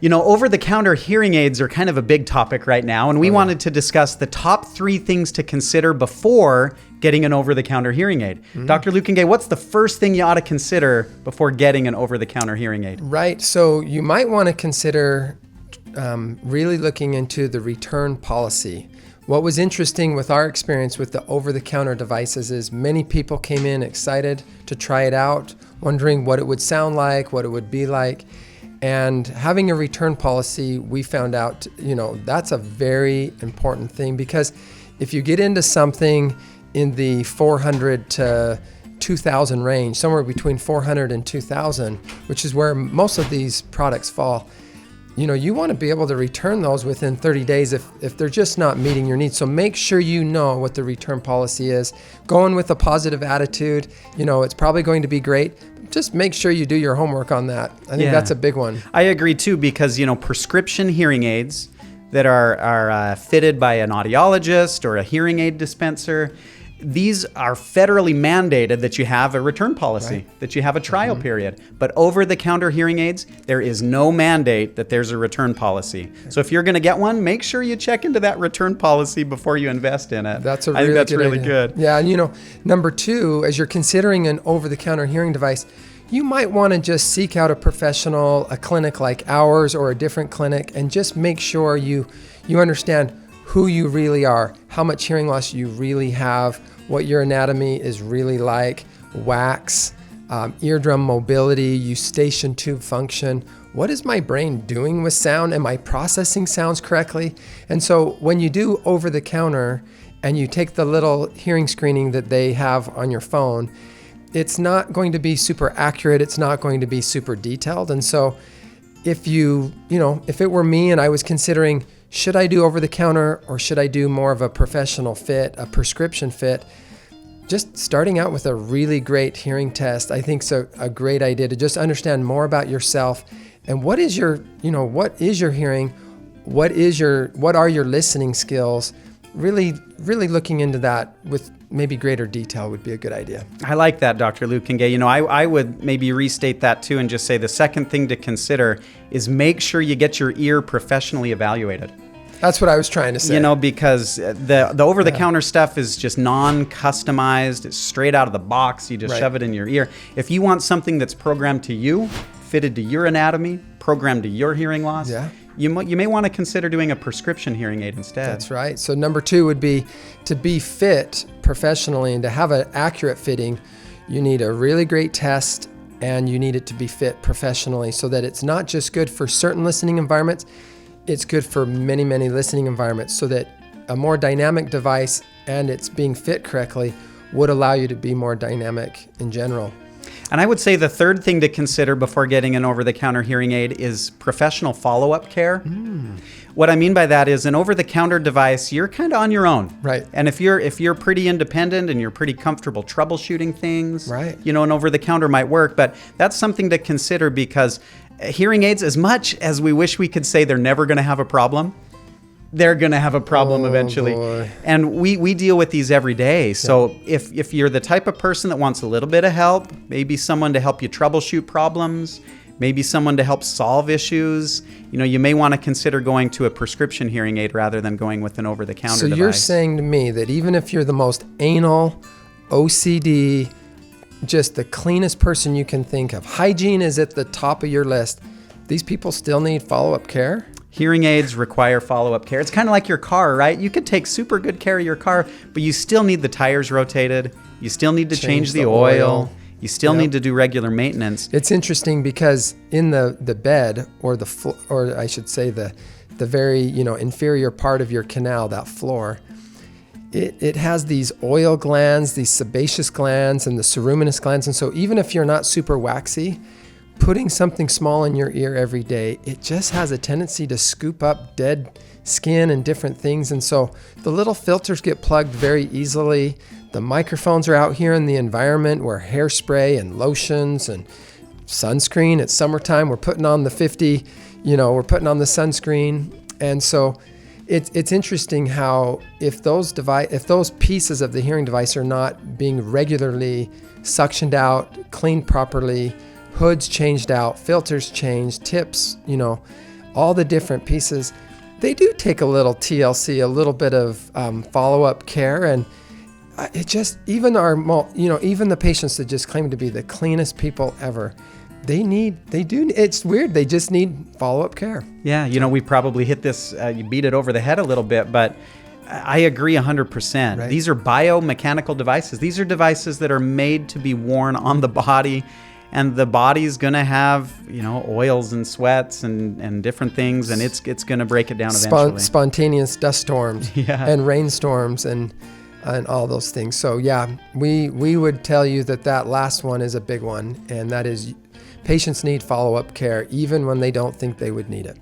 Over-the-counter hearing aids are kind of a big topic right now, and we wanted to discuss the top 3 things to consider before getting an over-the-counter hearing aid. Dr. Luekenga, what's the first thing you ought to consider before getting an over-the-counter hearing aid? Right. So you might want to consider really looking into the return policy. What was interesting with our experience with the over-the-counter devices is many people came in excited to try it out, wondering what it would sound like, what it would be like. And having a return policy, we found out, that's a very important thing, because if you get into something in the 400 to 2,000 range, somewhere between 400 and 2,000, which is where most of these products fall, you want to be able to return those within 30 days if they're just not meeting your needs. So make sure you know what the return policy is. Go in with a positive attitude. It's probably going to be great. Just make sure you do your homework on that. I think that's a big one. I agree too, because prescription hearing aids that are fitted by an audiologist or a hearing aid dispenser, these are federally mandated that you have a return policy, that you have a trial period. But over-the-counter hearing aids, there is no mandate that there's a return policy. So if you're going to get one, make sure you check into that return policy before you invest in it. I think that's really good. Yeah, and number 2, as you're considering an over-the-counter hearing device, you might want to just seek out a professional, a clinic like ours or a different clinic, and just make sure you understand who you really are, how much hearing loss you really have, what your anatomy is really like, wax, eardrum mobility, eustachian tube function. What is my brain doing with sound? Am I processing sounds correctly? And so when you do over the counter and you take the little hearing screening that they have on your phone, it's not going to be super accurate. It's not going to be super detailed. And so if if it were me and I was considering, should I do over the counter or should I do more of a professional fit, a prescription fit? Just starting out with a really great hearing test, I think, is a great idea to just understand more about yourself and what is your hearing, what are your listening skills. Really looking into that with maybe greater detail would be a good idea. I like that, Dr. Luekenga. I would maybe restate that too and just say the second thing to consider is make sure you get your ear professionally evaluated. That's what I was trying to say. Because the over-the-counter stuff is just non-customized. It's straight out of the box. You just shove it in your ear. If you want something that's programmed to you, fitted to your anatomy, programmed to your hearing loss, you may want to consider doing a prescription hearing aid instead. That's right. So number 2 would be to be fit professionally and to have an accurate fitting, you need a really great test and you need it to be fit professionally so that it's not just good for certain listening environments, it's good for many, many listening environments, so that a more dynamic device and it's being fit correctly would allow you to be more dynamic in general. And I would say the third thing to consider before getting an over-the-counter hearing aid is professional follow-up care. What I mean by that is an over-the-counter device, you're kind of on your own. Right. And if you're pretty independent and you're pretty comfortable troubleshooting things, right, an over-the-counter might work. But that's something to consider, because hearing aids, as much as we wish we could say they're never going to have a problem, they're going to have a problem eventually. Boy. And we deal with these every day. So if you're the type of person that wants a little bit of help, maybe someone to help you troubleshoot problems, maybe someone to help solve issues, you may want to consider going to a prescription hearing aid rather than going with an over-the-counter device. So you're saying to me that even if you're the most anal, OCD, just the cleanest person you can think of, hygiene is at the top of your list, these people still need follow-up care? Hearing aids require follow-up care. It's kind of like your car, right? You could take super good care of your car, but you still need the tires rotated. You still need to change the oil. You still need to do regular maintenance. It's interesting because in the bed or or I should say the very inferior part of your canal, that floor, it has these oil glands, these sebaceous glands, and the ceruminous glands. And so even if you're not super waxy, putting something small in your ear every day, it just has a tendency to scoop up dead skin and different things. And so the little filters get plugged very easily. The microphones are out here in the environment where hairspray and lotions and sunscreen. It's summertime. We're putting on the 50, we're putting on the sunscreen. And so it's interesting how if those pieces of the hearing device are not being regularly suctioned out, cleaned properly, hoods changed out, filters changed, tips, all the different pieces, they do take a little TLC, a little bit of follow-up care. And it just, even even the patients that just claim to be the cleanest people ever, it's weird. They just need follow-up care. Yeah. We probably hit this, you beat it over the head a little bit, but I agree 100%. Right. These are biomechanical devices. These are devices that are made to be worn on the body, and the body's going to have, oils and sweats and different things, and it's going to break it down eventually. Spontaneous dust storms Yeah. and rainstorms and all those things. So yeah, we would tell you that last one is a big one, and that is patients need follow-up care even when they don't think they would need it.